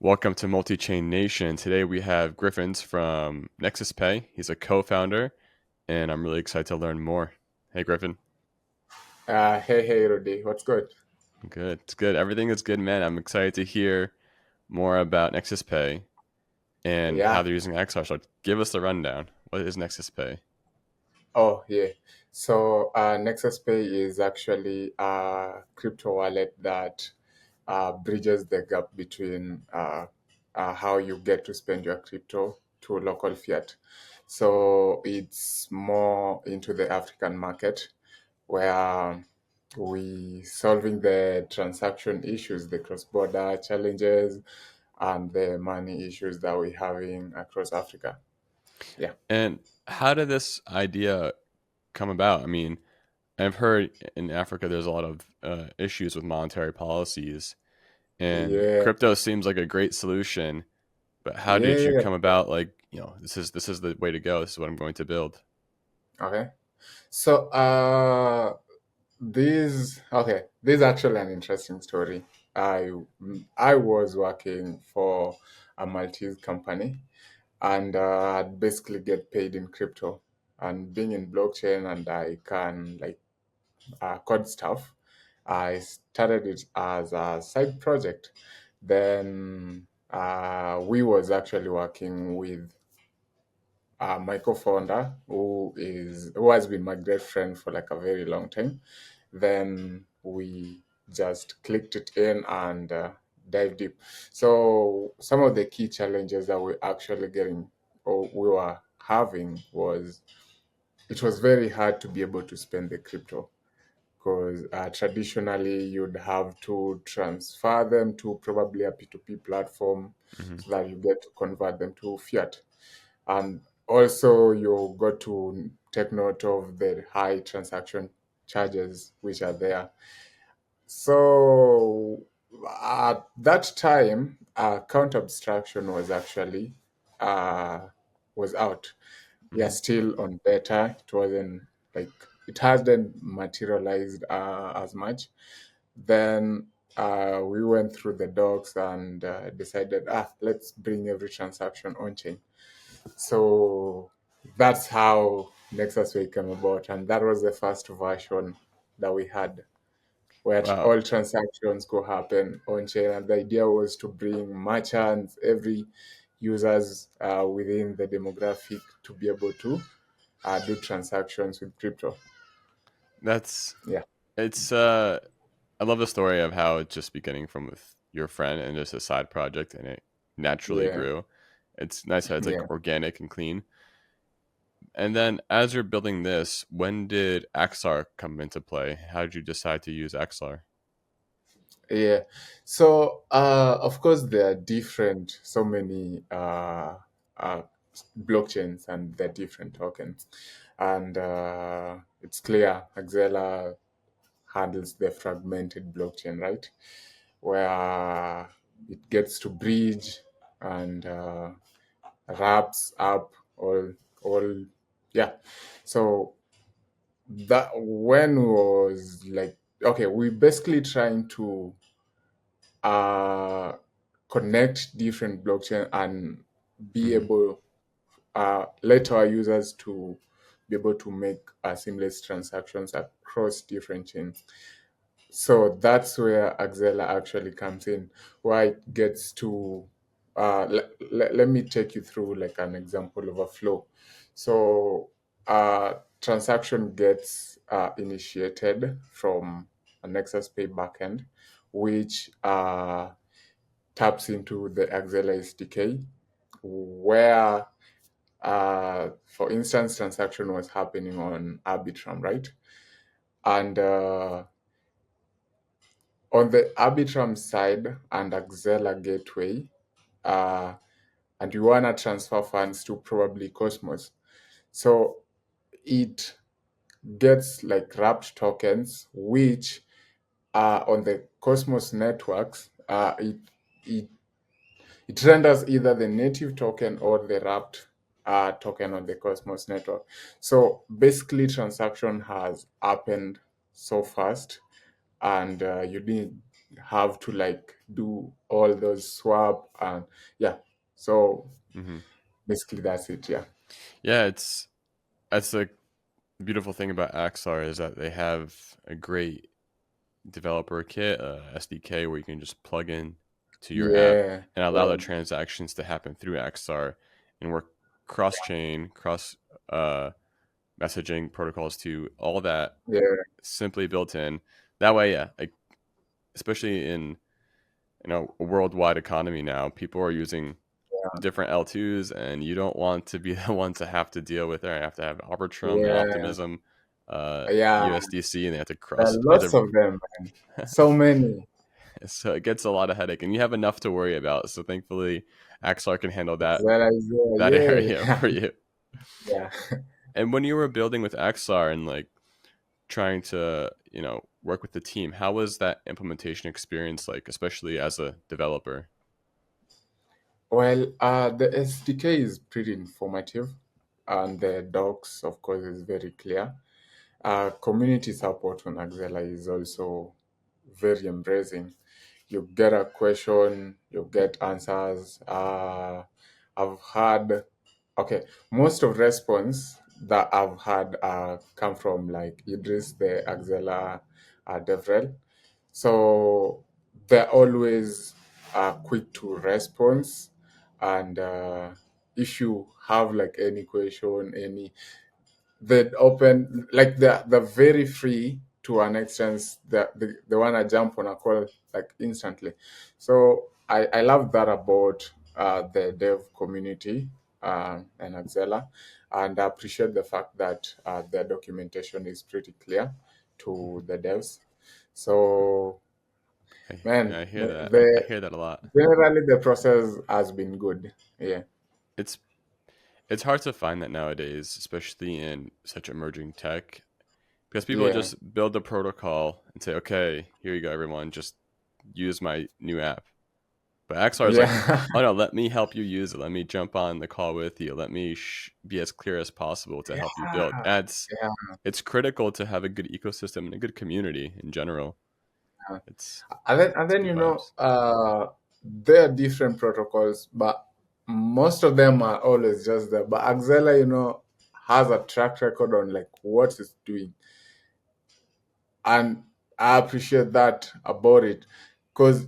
Welcome to Multichain Nation. Today we have Griffins from Nexus Pay. He's a co-founder, and I'm really excited to learn more. Hey, Griffin. Hey, Rudy, what's good? Good. It's good. Everything is good, man. I'm excited to hear more about Nexus Pay and how Yeah. they're using Axelar. So give us the rundown. What is Nexus Pay? Oh, yeah. So, Nexus Pay is actually a crypto wallet that bridges the gap between how you get to spend your crypto to local fiat. So, it's more into the African market where we solving the transaction issues, the cross-border challenges, and the money issues that we're having across Africa. Yeah. And how did this idea come about? I mean, I've heard in Africa there's a lot of issues with monetary policies, and Yeah, crypto seems like a great solution. But how did you yeah. come about? Like, this is the way to go. This is what I'm going to build. Okay. So, this is actually an interesting story. I I was working for a Maltese company, and I'd basically get paid in crypto. And being in blockchain, and I can like code stuff. I started it as a side project. Then we was actually working with my co-founder who has been my great friend for like a very long time. Then we just clicked it in and dive deep. So some of the key challenges that we're actually getting or we were having was it was very hard to be able to spend the crypto because traditionally you'd have to transfer them to probably a P2P platform Hmm. so that you get to convert them to fiat. And also, you got to take note of the high transaction charges which are there. So at that time, account abstraction was actually uh, was out. We are Hmm. still on beta. It wasn't like it hasn't materialized as much. Then we went through the docs and decided, let's bring every transaction on chain. So that's how Nexus Pay came about, and that was the first version that we had, where Wow. all transactions could happen on chain. And the idea was to bring merchants, every users within the demographic to be able to do transactions with crypto. That's Yeah, it's I love the story of how it's just beginning from with your friend and just a side project and it naturally yeah, grew. It's nice how it's like yeah. organic and clean. And then as you're building this, when did Axar come into play? How did you decide to use Axar? Yeah. So, of course, there are so many uh, blockchains and they're different tokens. And it's clear Axelar handles the fragmented blockchain, right? Where it gets to bridge and wraps up all, yeah. So that when was like, okay, we basically trying to uh, connect different blockchain and be Hmm. able let our users to be able to make seamless transactions across different chains. So that's where Axela actually comes in, where it gets to let me take you through like an example of a flow. So transaction gets initiated from a Nexus Pay backend, which taps into the Axela SDK, where, for instance, transaction was happening on Arbitrum, right? And on the Arbitrum side and Axela gateway, uh, and you want to transfer funds to probably Cosmos. So it gets like wrapped tokens, which on the Cosmos networks, it it renders either the native token or the wrapped token on the Cosmos network. So basically, transaction has happened so fast, and you need. have to like do all those swap and yeah. So Hmm. basically that's it. Yeah. Yeah, it's that's the beautiful thing about Axelar is that they have a great developer kit, SDK, where you can just plug in to your app Yeah. and allow the Yeah. transactions to happen through Axelar and work cross chain, cross uh, messaging protocols to all that Yeah. simply built in. That way, yeah, like especially in a worldwide economy now, people are using different L2s, and you don't want to be the one to have to deal with it. I have to have Arbitrum and Yeah. Optimism, Yeah. USDC, and they have to There are cross. You lots have of them, man. to, So many. so it gets a lot of headache, and you have enough to worry about. So thankfully, Axlar can handle That is, that area yeah. for you. Yeah. And when you were building with Axlar and like trying to work with the team, how was that implementation experience like, especially as a developer? Well, the SDK is pretty informative, and the docs, of course, is very clear. Community support on Axela is also very embracing. You get a question, you get answers. I've had, okay, most of response that I've had come from like Idris, the Axela DevRel. So they're always quick to response, and if you have like any question, any they open like they're very free to an extent. The one I jump on a call like instantly. So I love that about the dev community and Axela, and I appreciate the fact that their documentation is pretty clear to the devs. So Yeah, man, I hear that. I the hear that a lot. generally the process has been good. Yeah, It's it's hard to find that nowadays, especially in such emerging tech, because people yeah, just build the protocol and say, "Okay, here you go, everyone. Just use my new app." But XR is like, yeah, "Oh no, let me help you use it. Let me jump on the call with you. Let me be as clear as possible to help you build." yeah, It's critical to have a good ecosystem and a good community in general. yeah. And It's then good vibes. there are different protocols, but most of them are always just there. But Axela, has a track record on like what it's doing, and I appreciate that about it because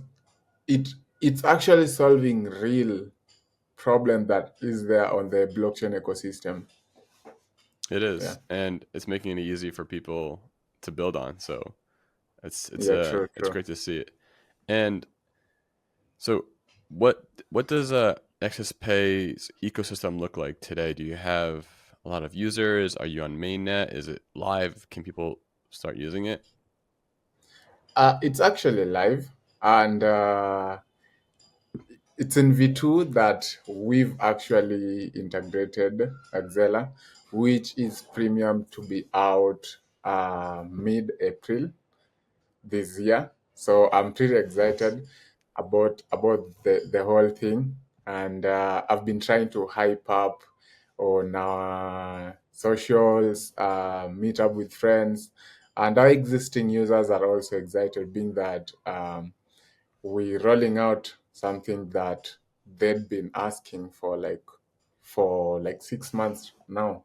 it it's actually solving real problem that is there on the blockchain ecosystem. It Yeah, is, and it's making it easy for people to build on. So yeah, true, it's true. great to see it. And so, what does Nexus Pay's ecosystem look like today? Do you have a lot of users? Are you on mainnet? Is it live? Can people start using it? It's actually live, and it's in V2 that we've actually integrated Axela, which is premium to be out mid-April this year. So I'm pretty excited about the whole thing, and I've been trying to hype up on socials, meet up with friends, and our existing users are also excited, being that we're rolling out something that they've been asking for like 6 months now.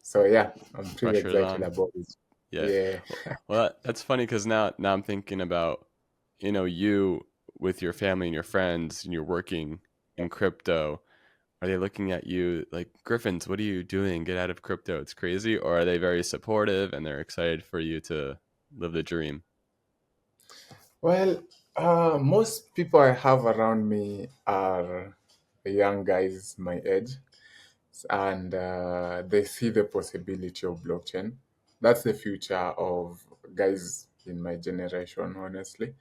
So yeah, I'm pretty Pressure's excited on. about it. Yeah. Yeah. Well, that's funny because now I'm thinking about you with your family and your friends, and you're working in crypto. Are they looking at you like, Griffins, what are you doing? Get out of crypto. It's crazy. Or are they very supportive and they're excited for you to live the dream? Well, most people I have around me are young guys my age, and they see the possibility of blockchain. That's the future of guys in my generation, honestly.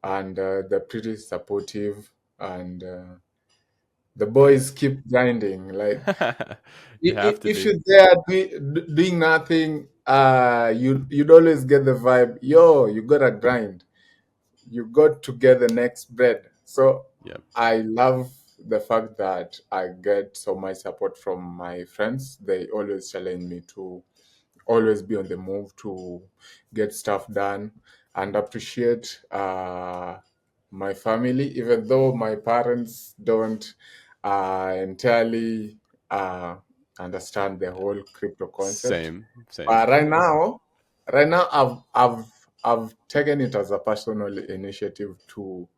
And they're pretty supportive, and the boys keep grinding. Like You have to if be. you're there doing nothing, you'd always get the vibe. Yo, you gotta grind. You got to get the next bread. So Yep, I love the fact that I get so much support from my friends. They always challenge me to always be on the move to get stuff done. and appreciate my family, even though my parents don't entirely uh, understand the whole crypto concept. Same, same. But right now, I've taken it as a personal initiative to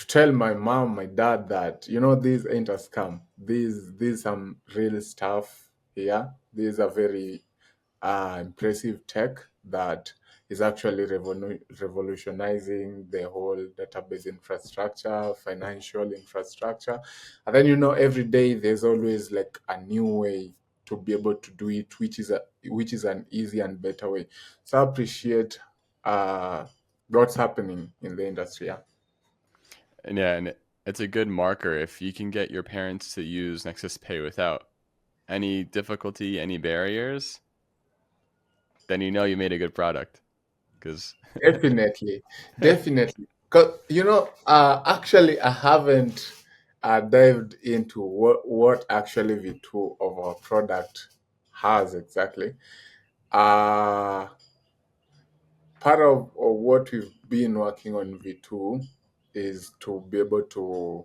tell my mom, my dad that these ain't a scam. These some real stuff here. These are very impressive tech that is actually revolutionizing the whole database infrastructure, financial infrastructure. And then every day there's always like a new way to be able to do it, which is an easy and better way. So I appreciate uh, what's happening in the industry. Yeah. And yeah, and it's a good marker if you can get your parents to use Nexus Pay without any difficulty, any barriers, then you know you made a good product. Because Definitely, definitely. Because actually, I haven't dived into what actually V2 of our product has exactly. Uh, Part of what we've been working on V2 is to be able to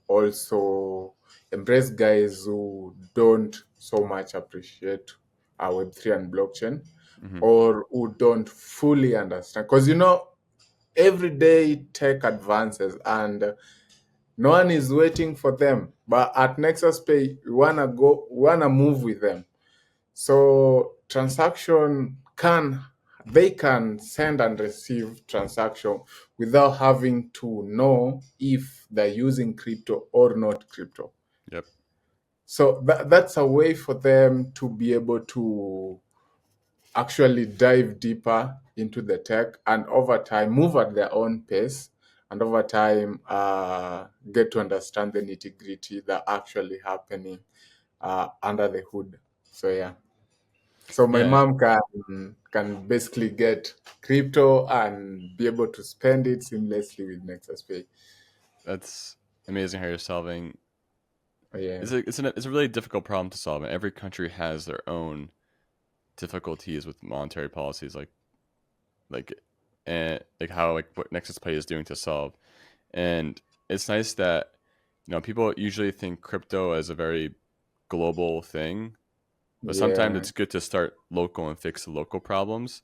also embrace guys who don't so much appreciate Web3 and blockchain, mhm, or who don't fully understand. Because every day tech advances and no one is waiting for them. But at Nexus Pay, we wanna move with them. So they can send and receive transaction without having to know if they're using crypto or not crypto. yep, So that's a way for them to be able to actually dive deeper into the tech and over time move at their own pace, and over time get to understand the nitty gritty that actually happening under the hood. So yeah. So my yeah, mom can basically get crypto and be able to spend it seamlessly with Nexus Pay. that's amazing how you're solving. Yeah. It's a really difficult problem to solve, and every country has their own difficulties with monetary policies, like and like how like what Nexus Pay is doing to solve. And it's nice that people usually think crypto as a very global thing, but sometimes Yeah. it's good to start local and fix the local problems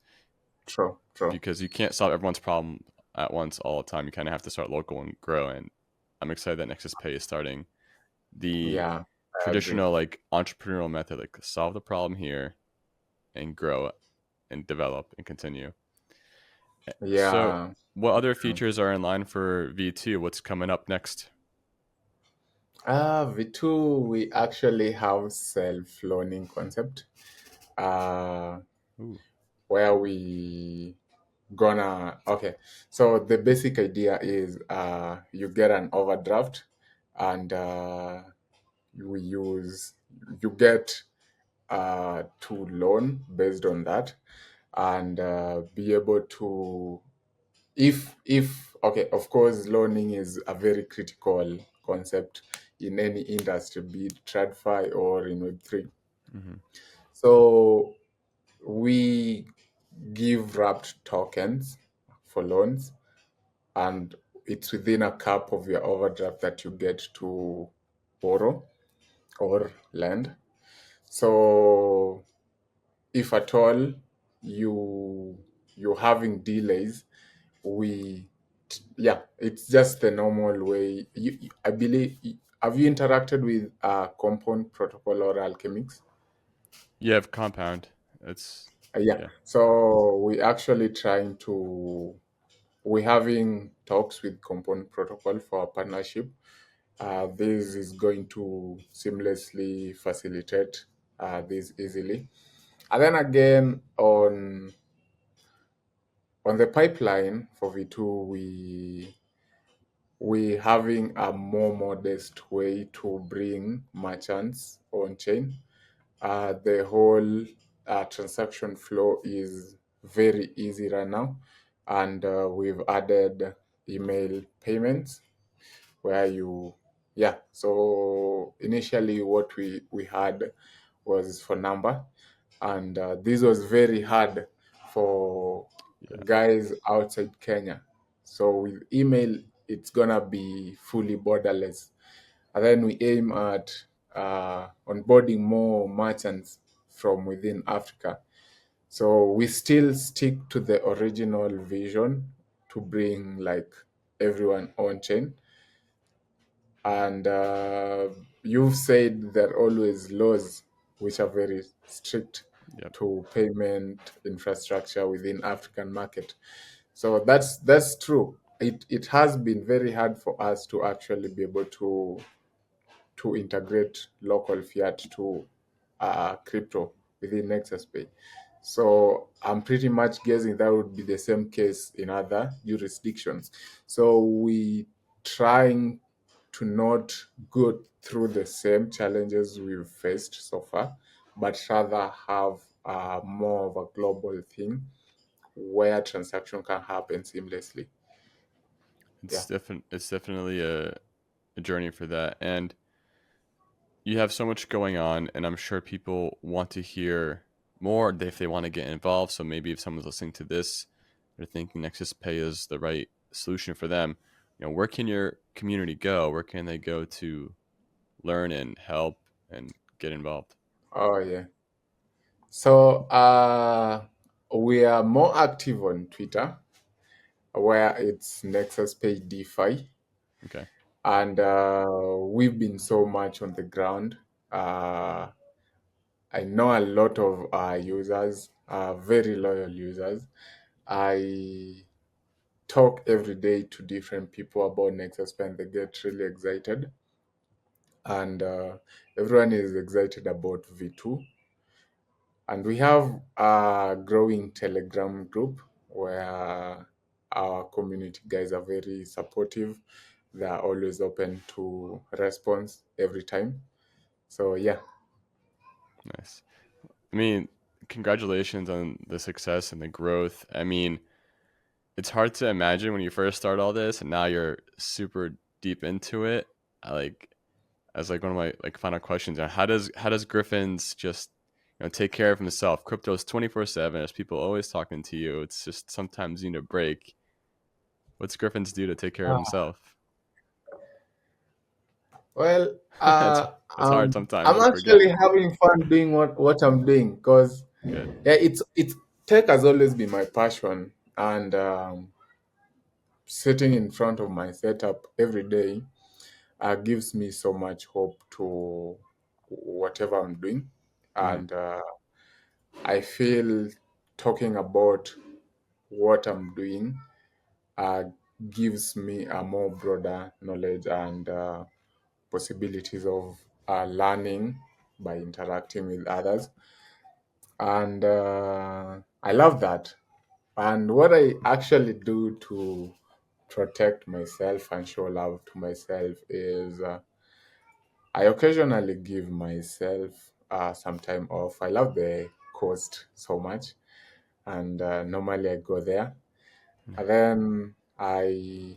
True. True. because you can't solve everyone's problem at once all the time. You kind of have to start local and grow. And I'm excited that Nexus Pay is starting the Yeah. I agree. traditional like entrepreneurial method, like solve the problem here and grow and develop and continue. So, Yeah. what other features are in line for V2? What's coming up next? V2, we actually have self-learning concept. Uh, Ooh. where we gonna okay, so the basic idea is you get an overdraft, and we use you get to loan based on that, and be able to, if okay, of course loaning is a very critical concept in any industry, be it TradFi or in Web3. Hmm. So we give wrapped tokens for loans, and it's within a cap of your overdraft that you get to borrow or lend. So if at all you you're having delays, we yeah, it's just the normal way. I believe, have you interacted with Compound Protocol or Alchemix? You have Compound. It's Yeah. yeah. So we're having talks with Compound Protocol for a partnership. This is going to seamlessly facilitate this easily. And then again, on the pipeline for V2, we having a more modest way to bring merchants on chain. The whole transaction flow is very easy right now, and we've added email payments where yeah. So initially, what we had was for number, and this was very hard for. Yeah. guys outside Kenya. So with email, it's gonna be fully borderless. And then we aim at onboarding more merchants from within Africa. So we still stick to the original vision to bring like everyone on chain. And you've said there are always laws which are very strict Yep. to payment infrastructure within African market. So that's true. It has been very hard for us to actually be able to integrate local fiat to crypto within Nexus Pay. So I'm pretty much guessing that would be the same case in other jurisdictions. So we trying to not go through the same challenges we've faced so far, but rather have more of a global thing where transaction can happen seamlessly. Yeah. It's definitely a journey for that. And you have so much going on, and I'm sure people want to hear more if they want to get involved. So maybe if someone's listening to this, they're thinking Nexus Pay is the right solution for them. Where can your community go? Where can they go to learn and help and get involved? Oh yeah. So we are more active on Twitter, where it's Nexus Pay DeFi, Okay. and we've been so much on the ground. Uh, I know a lot of users, very loyal users. I talk every day to different people about Nexus Pay, and they get really excited. And everyone is excited about V2. And we have a growing Telegram group where our community guys are very supportive. They are always open to response every time. So yeah. Nice. I mean, congratulations on the success and the growth. I mean, it's hard to imagine when you first start all this and now you're super deep into it. I like as like one of my like final questions. How does Griffins just take care of himself? Crypto's 24/7. There's people always talking to you. It's just sometimes you need a break. What's Griffins do to take care of Ah, himself? well, it's it's hard sometimes. I'm You forget. actually having fun doing what I'm doing because Good. yeah, it's tech has always been my passion, and sitting in front of my setup every day gives me so much hope to whatever I'm doing. Hmm. And I feel talking about what I'm doing uh, gives me a more broader knowledge and possibilities of learning by interacting with others. And I love that. And what I actually do to protect myself and show love to myself is I occasionally give myself some time off. I love the coast so much, and normally I go there. And then I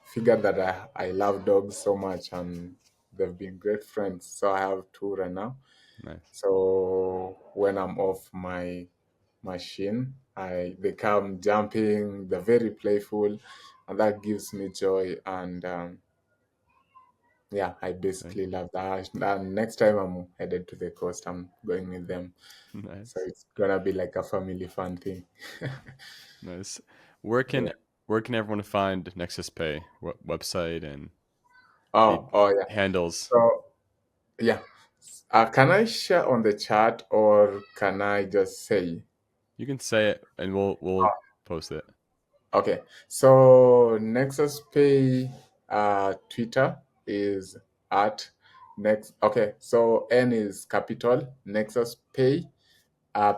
figured that I love dogs so much, and they've been great friends. So I have two right now. Nice. So when I'm off my machine, I they come jumping. They're very playful, and that gives me joy. And yeah, I Nice. basically love that. And next time I'm headed to the coast, I'm going with them. So Nice. it's gonna be like a family fun thing. Nice. Where Yeah. can where can everyone find Nexus Pay? What website and the Oh yeah. handles? So yeah. Can I share on the chat or can I just say? You can say it, and we'll post it. Okay. So Nexus Pay Twitter is at next. Okay. So N is capital. Nexus Pay.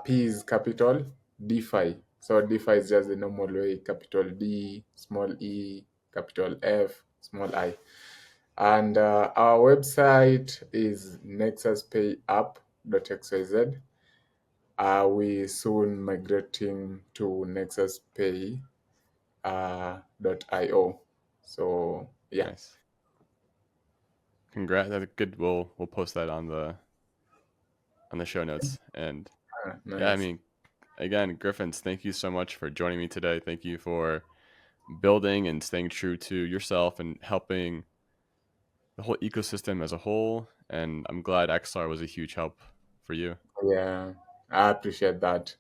P is capital, DeFi. So DeFi is just the normal way, capital D, small e, capital F, small I. And our website is nexuspayapp.xyz. We soon migrating to nexuspay.io. So yeah, Nice. Congrats. That's good. We'll post that on the show notes. And yeah, I nice. mean, again, Griffins, thank you so much for joining me today. Thank you for building and staying true to yourself and helping the whole ecosystem as a whole. And I'm glad XR was a huge help for you. Yeah, I appreciate that.